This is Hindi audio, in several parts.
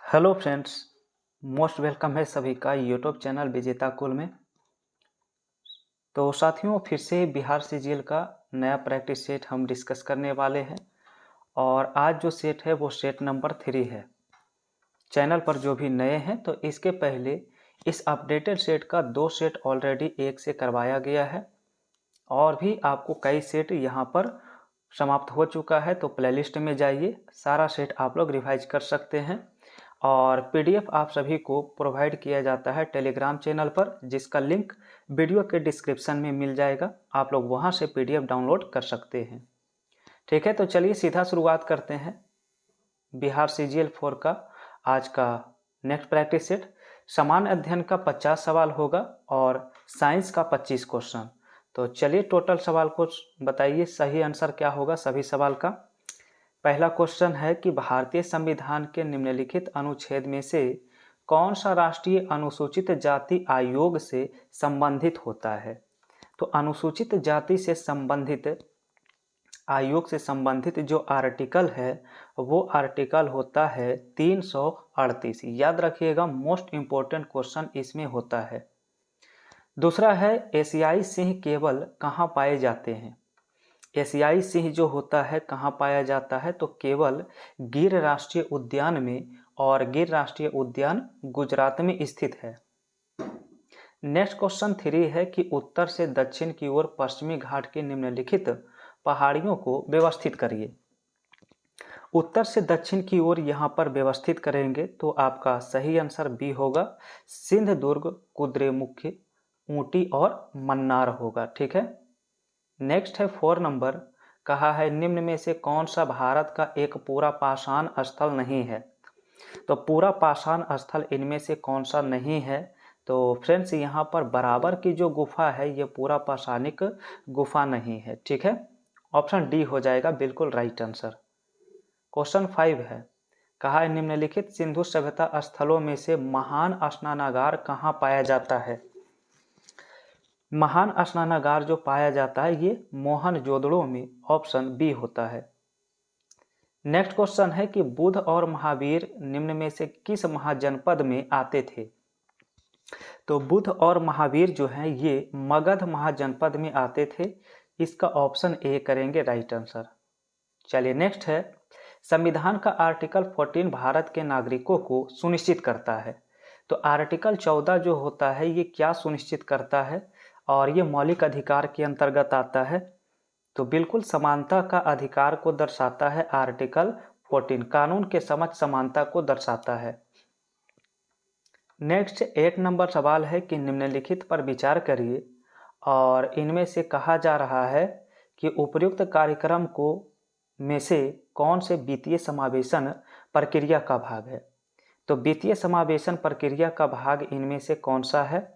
हेलो फ्रेंड्स, मोस्ट वेलकम है सभी का यूट्यूब चैनल विजेता कुल में। तो साथियों, फिर से बिहार सीजीएल का नया प्रैक्टिस सेट हम डिस्कस करने वाले हैं और आज जो सेट है वो सेट नंबर 3 है। चैनल पर जो भी नए हैं तो इसके पहले इस अपडेटेड सेट का 2 सेट ऑलरेडी एक से करवाया गया है और भी आपको कई सेट यहाँ पर समाप्त हो चुका है। तो प्लेलिस्ट में जाइए, सारा सेट आप लोग रिवाइज कर सकते हैं और पीडीएफ आप सभी को प्रोवाइड किया जाता है टेलीग्राम चैनल पर, जिसका लिंक वीडियो के डिस्क्रिप्शन में मिल जाएगा। आप लोग वहां से पीडीएफ डाउनलोड कर सकते हैं। ठीक है, तो चलिए सीधा शुरुआत करते हैं बिहार सीजीएल 4 का आज का नेक्स्ट प्रैक्टिस सेट। समान अध्ययन का 50 सवाल होगा और साइंस का 25 क्वेश्चन। तो चलिए टोटल सवाल को बताइए, सही आंसर क्या होगा सभी सवाल का। पहला क्वेश्चन है कि भारतीय संविधान के निम्नलिखित अनुच्छेद में से कौन सा राष्ट्रीय अनुसूचित जाति आयोग से संबंधित होता है। तो अनुसूचित जाति से संबंधित आयोग से संबंधित जो आर्टिकल है वो आर्टिकल होता है 338। याद रखिएगा, मोस्ट इंपॉर्टेंट क्वेश्चन इसमें होता है। दूसरा है एशियाई सिंह केवल कहाँ पाए जाते हैं। एशियाई सिंह जो होता है कहाँ पाया जाता है, तो केवल गिर राष्ट्रीय उद्यान में, और गिर राष्ट्रीय उद्यान गुजरात में स्थित है। नेक्स्ट क्वेश्चन 3 है कि उत्तर से दक्षिण की ओर पश्चिमी घाट की निम्नलिखित पहाड़ियों को व्यवस्थित करिए। उत्तर से दक्षिण की ओर यहाँ पर व्यवस्थित करेंगे तो आपका सही आंसर बी होगा, सिंधुदुर्ग, कुद्रेमुख, ऊटी और मन्नार होगा। ठीक है। नेक्स्ट है 4 नंबर, कहा है निम्न में से कौन सा भारत का एक पूरा पाषाण स्थल नहीं है। तो पूरा पाषाण स्थल इनमें से कौन सा नहीं है, तो फ्रेंड्स यहाँ पर बराबर की जो गुफा है ये पूरा पाषाणिक गुफा नहीं है। ठीक है, ऑप्शन डी हो जाएगा बिल्कुल राइट आंसर। क्वेश्चन 5 है, कहा है निम्नलिखित सिंधु सभ्यता स्थलों में से महान स्नानागार कहाँ पाया जाता है। महान स्नानागार जो पाया जाता है ये मोहनजोदड़ो में, ऑप्शन बी होता है। नेक्स्ट क्वेश्चन है कि बुध और महावीर निम्न में से किस महाजनपद में आते थे। तो बुध और महावीर जो हैं ये मगध महाजनपद में आते थे। इसका ऑप्शन ए करेंगे राइट आंसर। चलिए नेक्स्ट है, संविधान का आर्टिकल 14 भारत के नागरिकों को सुनिश्चित करता है। तो आर्टिकल 14 जो होता है ये क्या सुनिश्चित करता है, और ये मौलिक अधिकार के अंतर्गत आता है। तो बिल्कुल समानता का अधिकार को दर्शाता है आर्टिकल 14, कानून के समक्ष समानता को दर्शाता है। नेक्स्ट 8 नंबर सवाल है कि निम्नलिखित पर विचार करिए और इनमें से कहा जा रहा है कि उपयुक्त कार्यक्रम को में से कौन से वित्तीय समावेशन प्रक्रिया का भाग है। तो वित्तीय समावेशन प्रक्रिया का भाग इनमें से कौन सा है,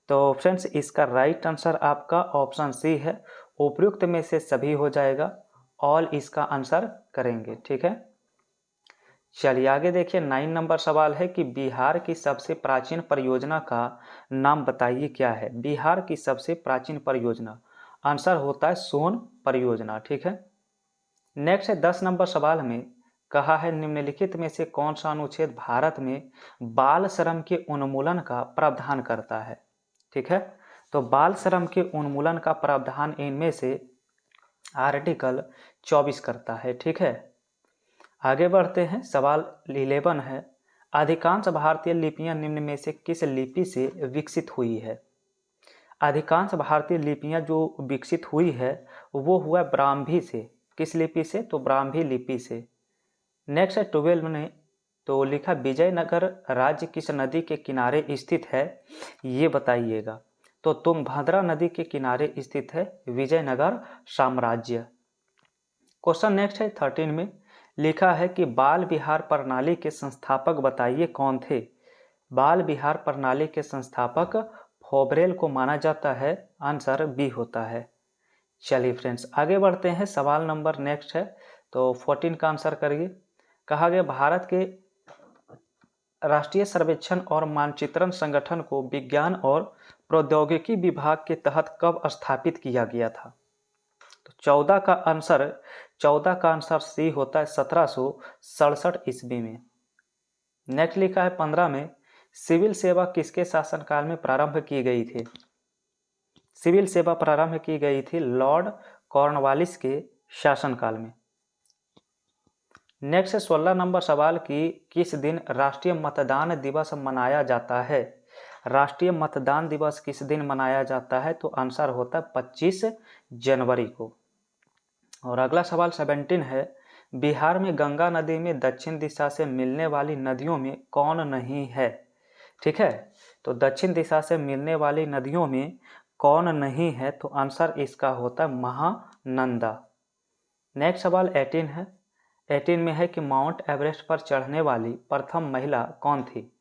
तो फ्रेंड्स इसका राइट आंसर आपका ऑप्शन सी है, उपयुक्त में से सभी हो जाएगा, ऑल इसका आंसर करेंगे। ठीक है, चलिए आगे देखिए 9 नंबर सवाल है कि बिहार की सबसे प्राचीन परियोजना का नाम बताइए क्या है। बिहार की सबसे प्राचीन परियोजना, आंसर होता है सोन परियोजना। ठीक है। नेक्स्ट है 10 नंबर सवाल में, कहा है निम्नलिखित में से कौन सा अनुच्छेद भारत में बाल श्रम के उन्मूलन का प्रावधान करता है। ठीक है, तो बाल श्रम के उन्मूलन का प्रावधान इनमें से आर्टिकल 24 करता है। ठीक है, आगे बढ़ते हैं। सवाल 11 है, अधिकांश भारतीय लिपियां निम्न में से किस लिपि से विकसित हुई है। अधिकांश भारतीय लिपियां जो विकसित हुई है वो हुआ ब्राह्मी से। किस लिपि से, तो ब्राह्मी लिपि से। नेक्स्ट है 12 ने तो लिखा विजयनगर राज्य किस नदी के किनारे स्थित है, ये बताइएगा। तो तुंगभद्रा नदी के किनारे स्थित है विजयनगर साम्राज्य। क्वेश्चन नेक्स्ट है 13 में, लिखा है कि बाल विहार प्रणाली के संस्थापक बताइए कौन थे। बाल विहार प्रणाली के संस्थापक फोबरेल को माना जाता है, आंसर बी होता है। चलिए फ्रेंड्स आगे बढ़ते हैं। सवाल नंबर नेक्स्ट है तो 14 का आंसर करिए। कहा गया भारत के राष्ट्रीय सर्वेक्षण और मानचित्रण संगठन को विज्ञान और प्रौद्योगिकी विभाग के तहत कब स्थापित किया गया था। तो 14 का आंसर सी होता है 1767 ईस्वी में। नेक्स्ट लिखा है 15 में सिविल सेवा किसके शासनकाल में प्रारंभ की गई थी? सिविल सेवा प्रारंभ की गई थी लॉर्ड कॉर्नवालिस के शासनकाल में। नेक्स्ट 16 नंबर सवाल की किस दिन राष्ट्रीय मतदान दिवस मनाया जाता है? राष्ट्रीय मतदान दिवस किस दिन मनाया जाता है? तो आंसर होता है 25 जनवरी को। और अगला सवाल 17 है बिहार में गंगा नदी में दक्षिण दिशा से मिलने वाली नदियों में कौन नहीं है? ठीक है, तो दक्षिण दिशा से मिलने वाली नदियों में कौन नहीं है? तो आंसर इसका होता है महानंदा। नेक्स्ट सवाल 18 है। 18 में है कि माउंट एवरेस्ट पर चढ़ने वाली प्रथम महिला कौन थी?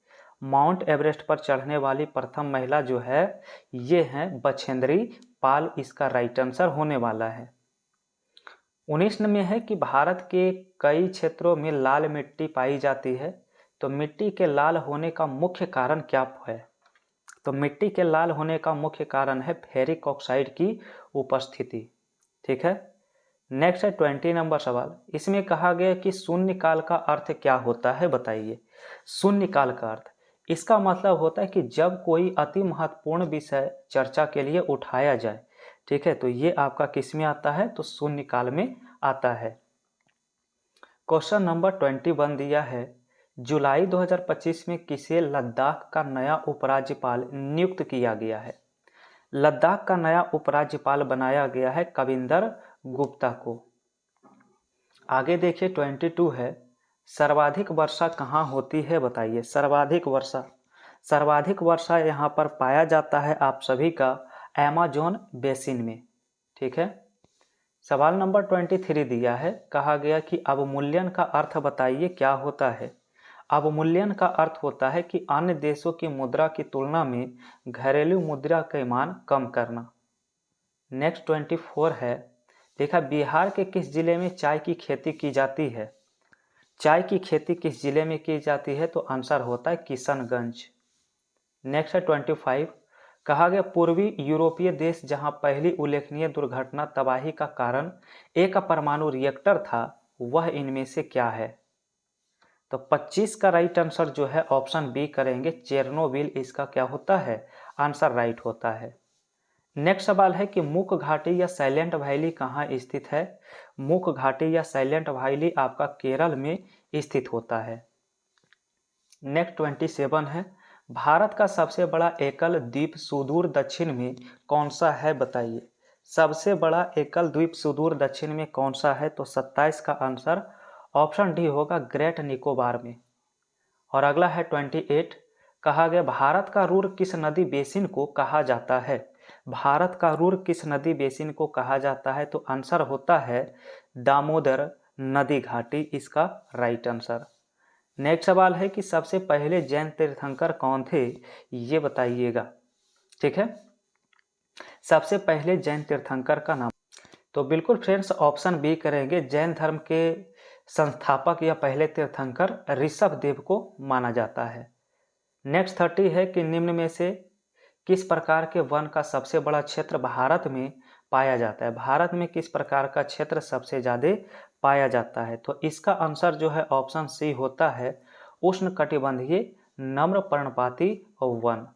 माउंट एवरेस्ट पर चढ़ने वाली प्रथम महिला जो है ये है बछेंद्री पाल, इसका राइट आंसर होने वाला है। 19 में है कि भारत के कई क्षेत्रों में लाल मिट्टी पाई जाती है, तो मिट्टी के लाल होने का मुख्य कारण क्या है? तो मिट्टी के लाल होने का मुख्य कारण है फेरिक ऑक्साइड की उपस्थिति। ठीक है, नेक्स्ट है 20 नंबर सवाल। इसमें कहा गया कि शून्यकाल का अर्थ क्या होता है, बताइए। शून्यकाल का अर्थ, इसका मतलब होता है कि जब कोई अति महत्वपूर्ण विषय चर्चा के लिए उठाया जाए, ठीक है, तो ये आपका किस में आता है? तो शून्यकाल में आता है। क्वेश्चन नंबर 21 दिया है जुलाई 2025 में किसे लद्दाख का नया उपराज्यपाल नियुक्त किया गया है? लद्दाख का नया उपराज्यपाल बनाया गया है कविंदर गुप्ता को। आगे देखिए 22 है सर्वाधिक वर्षा कहाँ होती है, बताइए। सर्वाधिक वर्षा यहाँ पर पाया जाता है आप सभी का अमेज़न बेसिन में। ठीक है, सवाल नंबर 23 दिया है, कहा गया कि अवमूल्यन का अर्थ बताइए क्या होता है। अवमूल्यन का अर्थ होता है कि अन्य देशों की मुद्रा की तुलना में घरेलू मुद्रा का मान कम करना। नेक्स्ट 24 है, देखा बिहार के किस जिले में चाय की खेती की जाती है? चाय की खेती किस जिले में की जाती है? तो आंसर होता है किशनगंज। नेक्स्ट है 25, कहा गया पूर्वी यूरोपीय देश जहां पहली उल्लेखनीय दुर्घटना तबाही का कारण एक परमाणु रिएक्टर था, वह इनमें से क्या है? तो 25 का राइट आंसर जो है ऑप्शन बी करेंगे, चेरनोबिल, इसका क्या होता है? आंसर राइट होता है। नेक्स्ट सवाल है कि मुक घाटी या साइलेंट वैली कहाँ स्थित है? मुक घाटी या साइलेंट वैली आपका केरल में स्थित होता है। नेक्स्ट 27 है भारत का सबसे बड़ा एकल द्वीप सुदूर दक्षिण में कौन सा है, बताइए। सबसे बड़ा एकल द्वीप सुदूर दक्षिण में कौन सा है? तो 27 का आंसर ऑप्शन डी होगा, ग्रेट निकोबार में। और अगला है 28, कहा गया भारत का रूर किस नदी बेसिन को कहा जाता है? भारत का रूर किस नदी बेसिन को कहा जाता है? तो आंसर होता है दामोदर नदी घाटी, इसका राइट आंसर। नेक्स्ट सवाल है कि सबसे पहले जैन तीर्थंकर कौन थे, ये बताइएगा। ठीक है, सबसे पहले जैन तीर्थंकर का नाम, तो बिल्कुल फ्रेंड्स ऑप्शन बी करेंगे, जैन धर्म के संस्थापक या पहले तीर्थंकर ऋषभ देव को माना जाता है। नेक्स्ट 30 है कि निम्न में से किस प्रकार के वन का सबसे बड़ा क्षेत्र भारत में पाया जाता है? भारत में किस प्रकार का क्षेत्र सबसे ज़्यादा पाया जाता है? तो इसका आंसर जो है ऑप्शन सी होता है, उष्णकटिबंधीय नम्र पर्णपाती वन।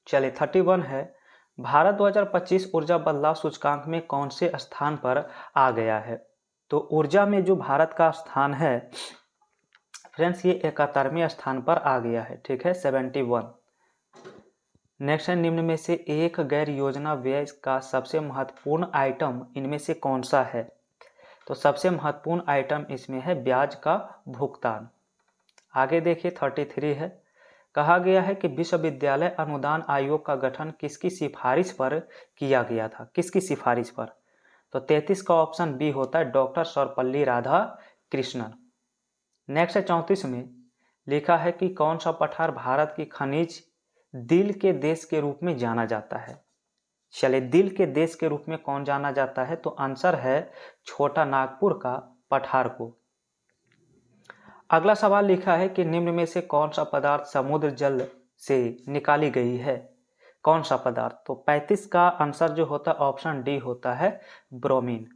चलिए 31 है, भारत 2025 ऊर्जा बदलाव सूचकांक में कौन से स्थान पर आ गया है? तो ऊर्जा में जो भारत का स्थान है फ्रेंड्स ये 71वें स्थान पर आ गया है। ठीक है, 71। नेक्स्ट है निम्न में से एक गैर योजना व्यय का सबसे महत्वपूर्ण आइटम इनमें से कौन सा है? तो सबसे महत्वपूर्ण आइटम इसमें है ब्याज का भुगतान। आगे देखिए 33 है, कहा गया है कि विश्वविद्यालय अनुदान आयोग का गठन किसकी सिफारिश पर किया गया था? किसकी सिफारिश पर? तो 33 का ऑप्शन बी होता है, डॉक्टर सर्वपल्ली राधाकृष्णन। नेक्स्ट है 34 में लिखा है कि कौन सा पठार भारत की खनिज दिल के देश के रूप में जाना जाता है? चलिए दिल के देश के रूप में कौन जाना जाता है? तो आंसर है छोटा नागपुर का पठार को। अगला सवाल लिखा है कि निम्न में से कौन सा पदार्थ समुद्र जल से निकाली गई है? कौन सा पदार्थ? तो 35 का आंसर जो होता है ऑप्शन डी होता है, ब्रोमीन।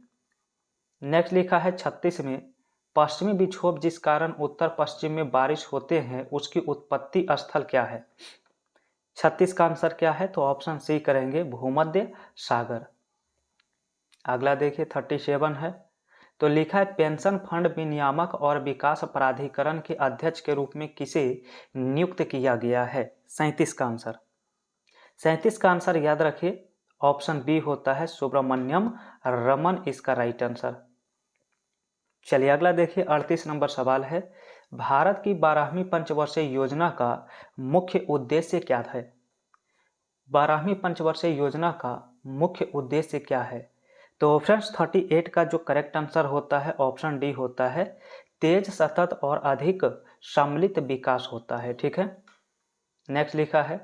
नेक्स्ट लिखा है 36 में, पश्चिमी विक्षोभ जिस कारण उत्तर पश्चिम में बारिश होते हैं उसकी उत्पत्ति स्थल क्या है? 36 का आंसर क्या है? तो ऑप्शन सी करेंगे, भूमध्य सागर। अगला देखिए 37 है। तो लिखा है पेंशन फंड विनियामक और विकास प्राधिकरण के अध्यक्ष के रूप में किसे नियुक्त किया गया है? 37 का आंसर। 37 का आंसर याद रखिए, ऑप्शन बी होता है सुब्रमण्यम रमन, इसका राइट आंसर। चलिए अगला देखिए 38 नंबर सवाल है। भारत की 12वीं पंचवर्षीय योजना का मुख्य उद्देश्य क्या है? 12वीं पंचवर्षीय योजना का मुख्य उद्देश्य क्या है? तो फ्रेंड्स 38 का जो करेक्ट आंसर होता है ऑप्शन डी होता है, तेज, सतत और अधिक सम्मिलित विकास होता है। ठीक है। नेक्स्ट लिखा है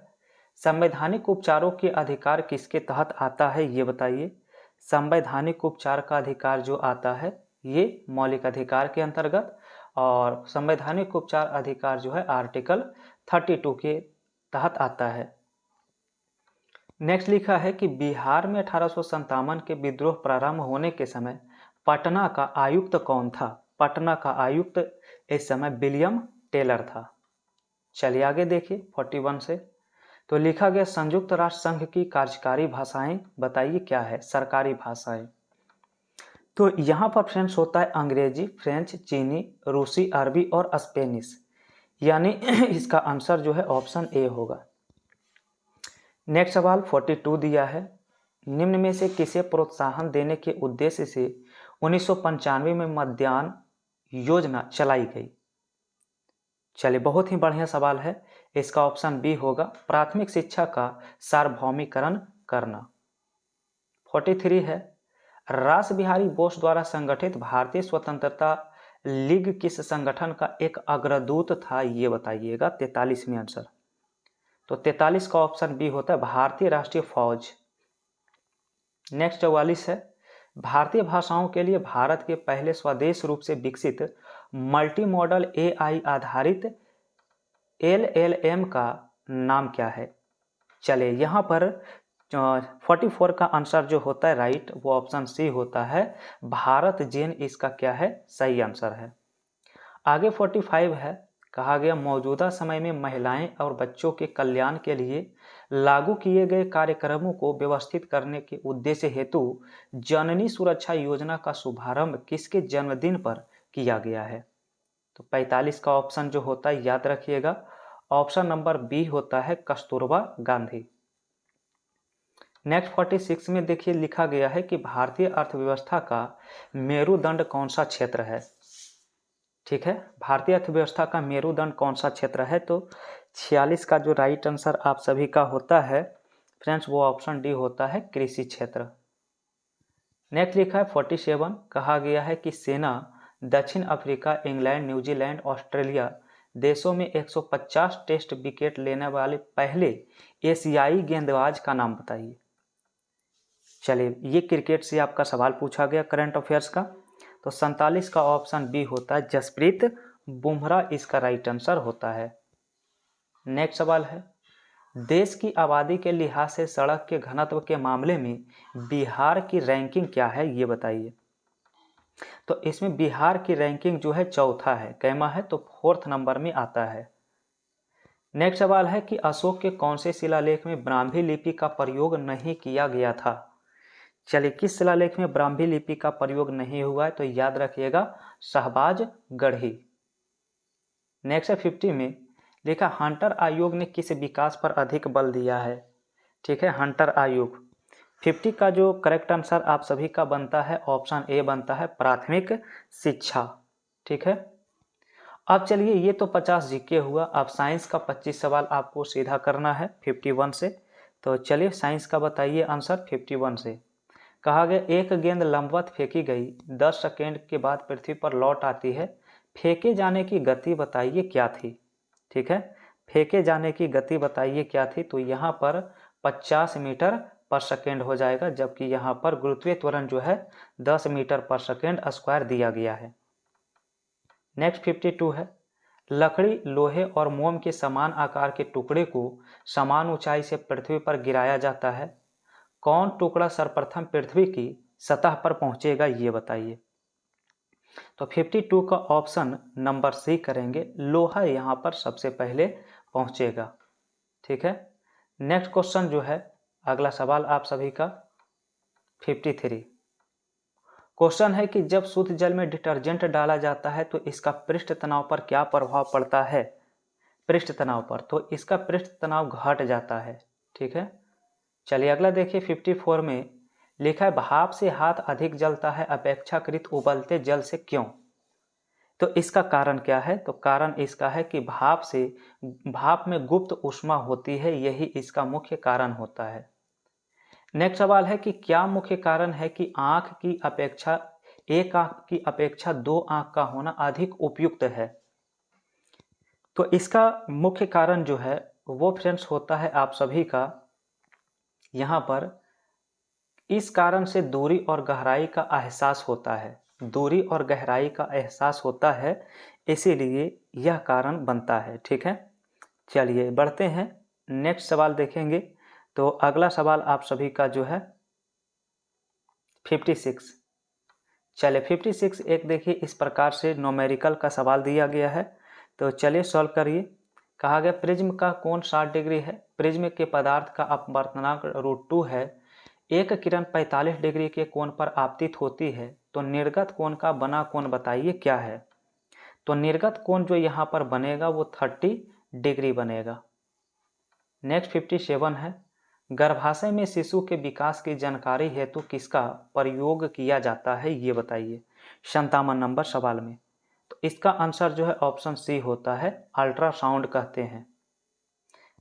संवैधानिक उपचारों के अधिकार किसके तहत आता है, ये बताइए। संवैधानिक उपचार का अधिकार जो आता है ये मौलिक अधिकार के अंतर्गत, और संवैधानिक उपचार अधिकार जो है आर्टिकल 32 के तहत आता है। नेक्स्ट लिखा है कि बिहार में 1857 के विद्रोह प्रारंभ होने के समय पटना का आयुक्त कौन था? पटना का आयुक्त इस समय विलियम टेलर था। चलिए आगे देखिए 41 से। तो लिखा गया संयुक्त राष्ट्र संघ की कार्यकारी भाषाएं बताइए क्या है? सरकारी भाषाएं। तो यहाँ पर फ्रेंड्स होता है अंग्रेजी, फ्रेंच, चीनी, रूसी, अरबी और स्पेनिश, यानी इसका आंसर जो है ऑप्शन ए होगा। नेक्स्ट सवाल 42 दिया है, निम्न में से किसे प्रोत्साहन देने के उद्देश्य से 1995 में मध्याह्न योजना चलाई गई? चलिए बहुत ही बढ़िया सवाल है, इसका ऑप्शन बी होगा, प्राथमिक शिक्षा का सार्वभौमिकरण करना। 43 है, रास बिहारी बोस द्वारा संगठित भारतीय स्वतंत्रता लीग किस संगठन का एक अग्रदूत था, ये बताइएगा। 43 में आंसर, तो 43 का ऑप्शन बी होता है भारतीय राष्ट्रीय फौज। नेक्स्ट 44 है, भारतीय भाषाओं के लिए भारत के पहले स्वदेश रूप से विकसित मल्टी मॉडल एआई आधारित LLM का नाम क्या है? चलिए यहाँ पर 44 का आंसर जो होता है राइट, वो ऑप्शन सी होता है भारत जेन, इसका क्या है? सही आंसर है। आगे 45 है, कहा गया मौजूदा समय में महिलाएं और बच्चों के कल्याण के लिए लागू किए गए कार्यक्रमों को व्यवस्थित करने के उद्देश्य हेतु जननी सुरक्षा योजना का शुभारंभ किसके जन्मदिन पर किया गया है? तो 45 का ऑप्शन जो होता है याद रखिएगा, ऑप्शन नंबर बी होता है कस्तूरबा गांधी। नेक्स्ट 46 में देखिए लिखा गया है कि भारतीय अर्थव्यवस्था का मेरुदंड कौन सा क्षेत्र है? ठीक है, भारतीय अर्थव्यवस्था का मेरुदंड कौन सा क्षेत्र है? तो 46 का जो राइट आंसर आप सभी का होता है फ्रेंड्स, वो ऑप्शन डी होता है कृषि क्षेत्र। नेक्स्ट लिखा है 47, कहा गया है कि सेना दक्षिण अफ्रीका, इंग्लैंड, न्यूजीलैंड, ऑस्ट्रेलिया देशों में 150 टेस्ट विकेट लेने वाले पहले एशियाई गेंदबाज का नाम बताइए। चलिए ये क्रिकेट से आपका सवाल पूछा गया करंट अफेयर्स का, तो 47 का ऑप्शन बी होता है जसप्रीत बुमराह, इसका राइट आंसर होता है। नेक्स्ट सवाल है, देश की आबादी के लिहाज से सड़क के घनत्व के मामले में बिहार की रैंकिंग क्या है, ये बताइए। तो इसमें बिहार की रैंकिंग जो है चौथा है, कैमा है तो 4th नंबर में आता है। नेक्स्ट सवाल है कि अशोक के कौन से शिलालेख में ब्राह्मी लिपि का प्रयोग नहीं किया गया था? चलिए किस शिलालेख में ब्राह्मी लिपि का प्रयोग नहीं हुआ है? तो याद रखिएगा शहबाज गढ़ी। नेक्स्ट है 50 में लिखा हंटर आयोग ने किस विकास पर अधिक बल दिया है? ठीक है, हंटर आयोग। 50 का जो करेक्ट आंसर आप सभी का बनता है ऑप्शन ए बनता है प्राथमिक शिक्षा। ठीक है, अब चलिए ये तो 50 जीके हुआ, अब साइंस का 25 सवाल आपको सीधा करना है 51 से। तो चलिए साइंस का बताइए आंसर 51 से। कहा गया एक गेंद लंबवत फेंकी गई, 10 सेकेंड के बाद पृथ्वी पर लौट आती है, फेंके जाने की गति बताइए क्या थी? ठीक है, फेंके जाने की गति बताइए क्या थी? तो यहाँ पर 50 मीटर पर सेकेंड हो जाएगा, जबकि यहाँ पर गुरुत्वीय त्वरण जो है 10 मीटर पर सेकेंड स्क्वायर दिया गया है। नेक्स्ट 52 है, लकड़ी, लोहे और मोम के समान आकार के टुकड़े को समान ऊंचाई से पृथ्वी पर गिराया जाता है, कौन टुकड़ा सर्वप्रथम पृथ्वी की सतह पर पहुंचेगा, ये बताइए। तो 52 का ऑप्शन नंबर सी करेंगे, लोहा यहाँ पर सबसे पहले पहुँचेगा। ठीक है, नेक्स्ट क्वेश्चन जो है, अगला सवाल आप सभी का 53। क्वेश्चन है कि जब शुद्ध जल में डिटर्जेंट डाला जाता है तो इसका पृष्ठ तनाव पर क्या प्रभाव पड़ता है? पृष्ठ तनाव पर, तो इसका पृष्ठ तनाव घट जाता है। ठीक है, चलिए अगला देखिए 54 में लिखा है, भाप से हाथ अधिक जलता है अपेक्षाकृत उबलते जल से, क्यों? तो इसका कारण क्या है? तो कारण इसका है कि भाप में गुप्त ऊष्मा होती है, यही इसका मुख्य कारण होता है। नेक्स्ट सवाल है कि क्या मुख्य कारण है कि एक आंख की अपेक्षा दो आंख का होना अधिक उपयुक्त है? तो इसका मुख्य कारण जो है वो फ्रेंड्स होता है आप सभी का यहाँ पर, इस कारण से दूरी और गहराई का एहसास होता है, दूरी और गहराई का एहसास होता है, इसीलिए यह कारण बनता है। ठीक है, चलिए बढ़ते हैं, नेक्स्ट सवाल देखेंगे। तो अगला सवाल आप सभी का जो है 56। चलिए 56 एक देखिए, इस प्रकार से न्यूमेरिकल का सवाल दिया गया है, तो चलिए सॉल्व करिए। कहा गया प्रिज्म का कोण 60 डिग्री है, प्रिज्म के पदार्थ का अपवर्तनांक √2 है, एक किरण 45 डिग्री के कोण पर आपतित होती है, तो निर्गत कोण का बना कोण बताइए क्या है? तो निर्गत कोण जो यहाँ पर बनेगा वो 30 डिग्री बनेगा। नेक्स्ट 57 है, गर्भाशय में शिशु के विकास की जानकारी हेतु किसका प्रयोग किया जाता है, ये बताइए 57 नंबर सवाल में। तो इसका आंसर जो है ऑप्शन सी होता है, अल्ट्रासाउंड कहते हैं।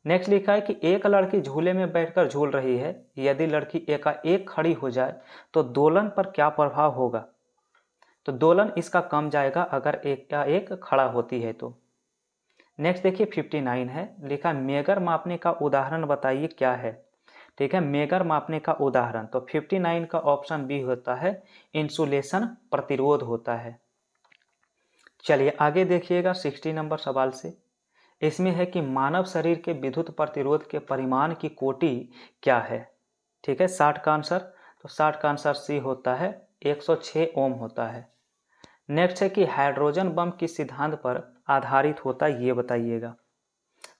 नेक्स्ट लिखा है कि एक लड़की झूले में बैठकर झूल रही है, यदि लड़की एकाएक खड़ी हो जाए तो दोलन पर क्या प्रभाव होगा? तो दोलन इसका कम जाएगा अगर एकाएक खड़ा होती है तो। नेक्स्ट देखिए 59 है, लिखा मेगर मापने का उदाहरण बताइए क्या है? ठीक है, मेगर मापने का उदाहरण, तो 59 का ऑप्शन बी होता है, इंसुलेशन प्रतिरोध होता है। चलिए आगे देखिएगा 60 नंबर सवाल से, इसमें है कि मानव शरीर के विद्युत प्रतिरोध के परिमाण की कोटि क्या है? ठीक है, 60 का आंसर, तो 60 का आंसर सी होता है, 106 ओम होता है। नेक्स्ट है कि हाइड्रोजन बम किस सिद्धांत पर आधारित होता है, ये बताइएगा।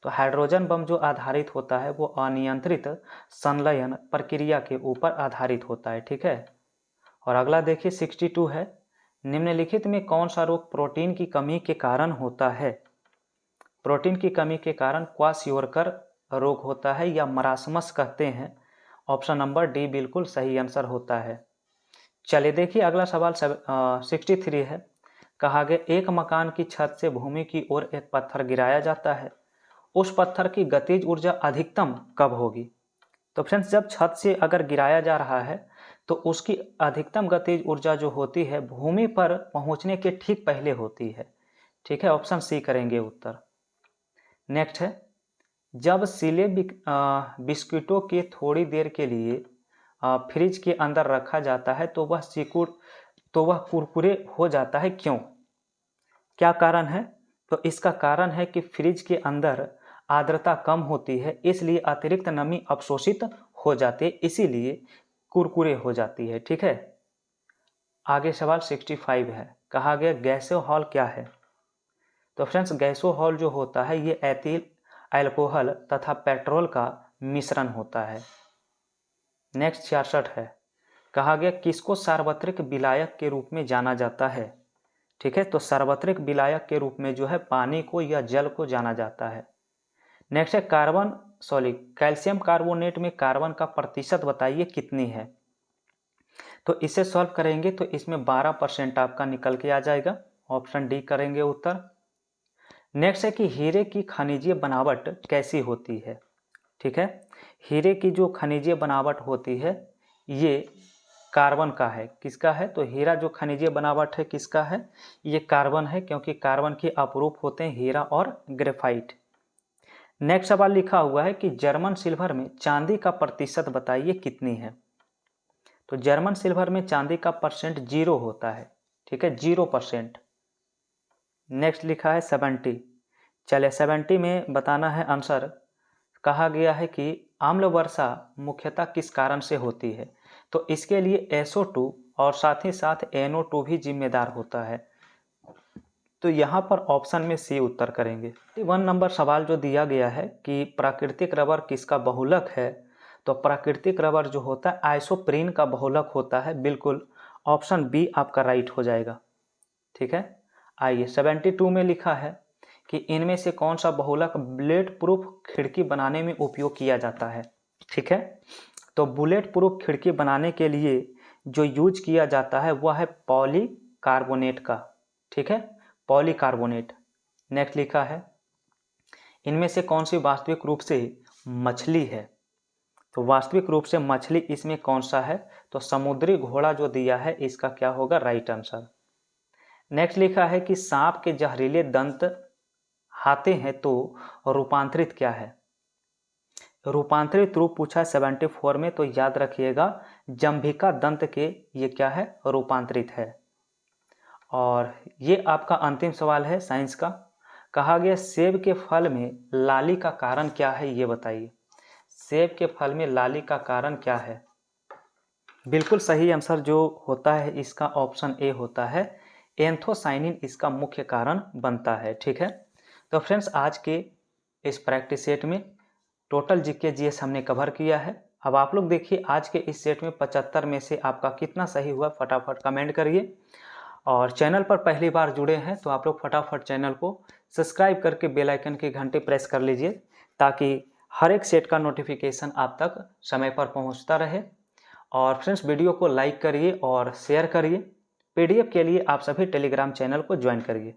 तो हाइड्रोजन बम जो आधारित होता है वो अनियंत्रित संलयन प्रक्रिया के ऊपर आधारित होता है। ठीक है, और अगला देखिए 62 है, निम्नलिखित में कौन सा रोग प्रोटीन की कमी के कारण होता है? प्रोटीन की कमी के कारण क्वाशियोरकर रोग होता है या मरासमस कहते हैं, ऑप्शन नंबर डी बिल्कुल सही आंसर होता है। चलिए देखिए अगला सवाल 63 है, कहा गया एक मकान की छत से भूमि की ओर एक पत्थर गिराया जाता है, उस पत्थर की गतिज ऊर्जा अधिकतम कब होगी? तो फ्रेंड्स जब छत से अगर गिराया जा रहा है तो उसकी अधिकतम गतिज ऊर्जा जो होती है भूमि पर पहुंचने के ठीक पहले होती है। ठीक है, ऑप्शन सी करेंगे उत्तर। नेक्स्ट है, जब सिले बिस्किटों के थोड़ी देर के लिए फ्रिज के अंदर रखा जाता है तो वह कुरकुरे हो जाता है, क्यों? क्या कारण है? तो इसका कारण है कि फ्रिज के अंदर आर्द्रता कम होती है, इसलिए अतिरिक्त नमी अवशोषित हो जाती है, इसीलिए कुरकुरे हो जाती है। ठीक है, आगे सवाल 65 है, कहा गया गैसोहॉल क्या है? तो फ्रेंड्स गैसोहॉल जो होता है ये एथिल अल्कोहल तथा पेट्रोल का मिश्रण होता है। नेक्स्ट 66 है, कहा गया किसको सार्वत्रिक विलायक के रूप में जाना जाता है? ठीक है, तो सार्वत्रिक विलायक के रूप में जो है पानी को या जल को जाना जाता है। नेक्स्ट है कैल्शियम कार्बोनेट में कार्बन का प्रतिशत बताइए कितनी है? तो इसे सॉल्व करेंगे तो इसमें 12% आपका निकल के आ जाएगा, ऑप्शन डी करेंगे उत्तर। नेक्स्ट है कि हीरे की खनिजीय बनावट कैसी होती है? ठीक है, हीरे की जो खनिजीय बनावट होती है ये कार्बन का है, किसका है? तो हीरा जो खनिजीय बनावट है किसका है? ये कार्बन है, क्योंकि कार्बन के अपरूप होते हैं हीरा और ग्रेफाइट। नेक्स्ट सवाल लिखा हुआ है कि जर्मन सिल्वर में चांदी का प्रतिशत बताइए कितनी है? तो जर्मन सिल्वर में चांदी का परसेंट 0 होता है। ठीक है, 0%। नेक्स्ट लिखा है 70। चले 70 में बताना है आंसर। कहा गया है कि आम्ल वर्षा मुख्यतः किस कारण से होती है? तो इसके लिए SO2 और साथ ही साथ NO2 भी जिम्मेदार होता है। तो यहाँ पर ऑप्शन में सी उत्तर करेंगे। 1 नंबर सवाल जो दिया गया है कि प्राकृतिक रबर किसका बहुलक है, तो प्राकृतिक रबर जो होता है आइसोप्रीन का बहुलक होता है। बिल्कुल ऑप्शन बी आपका राइट हो जाएगा। ठीक है, आइए 72 में लिखा है कि इनमें से कौन सा बहुलक बुलेट प्रूफ खिड़की बनाने में उपयोग किया जाता है। ठीक है, तो बुलेट प्रूफ खिड़की बनाने के लिए जो यूज किया जाता है वह है पॉलीकार्बोनेट का। ठीक है, पॉलीकार्बोनेट। नेक्स्ट लिखा है इनमें से कौन सी वास्तविक रूप से मछली है, तो वास्तविक रूप से मछली इसमें कौन सा है, तो समुद्री घोड़ा जो दिया है इसका क्या होगा राइट आंसर। नेक्स्ट लिखा है कि सांप के जहरीले दंत आते हैं तो रूपांतरित क्या है। रूपांतरित रूप पूछा 74 में, तो याद रखिएगा जंभिका दंत के ये क्या है रूपांतरित है। और ये आपका अंतिम सवाल है साइंस का। कहा गया सेब के फल में लाली का कारण क्या है, ये बताइए। सेब के फल में लाली का कारण क्या है। बिल्कुल सही आंसर जो होता है इसका ऑप्शन ए होता है, एंथोसाइनिन इसका मुख्य कारण बनता है। ठीक है, तो फ्रेंड्स आज के इस प्रैक्टिस सेट में टोटल जीके जीएस हमने कवर किया है। अब आप लोग देखिए आज के इस सेट में 75 में से आपका कितना सही हुआ, फटाफट कमेंट करिए। और चैनल पर पहली बार जुड़े हैं तो आप लोग फटाफट चैनल को सब्सक्राइब करके बेल आइकन की घंटी प्रेस कर लीजिए ताकि हर एक सेट का नोटिफिकेशन आप तक समय पर पहुंचता रहे। और फ्रेंड्स वीडियो को लाइक करिए और शेयर करिए। PDF के लिए आप सभी टेलीग्राम चैनल को ज्वाइन करिए।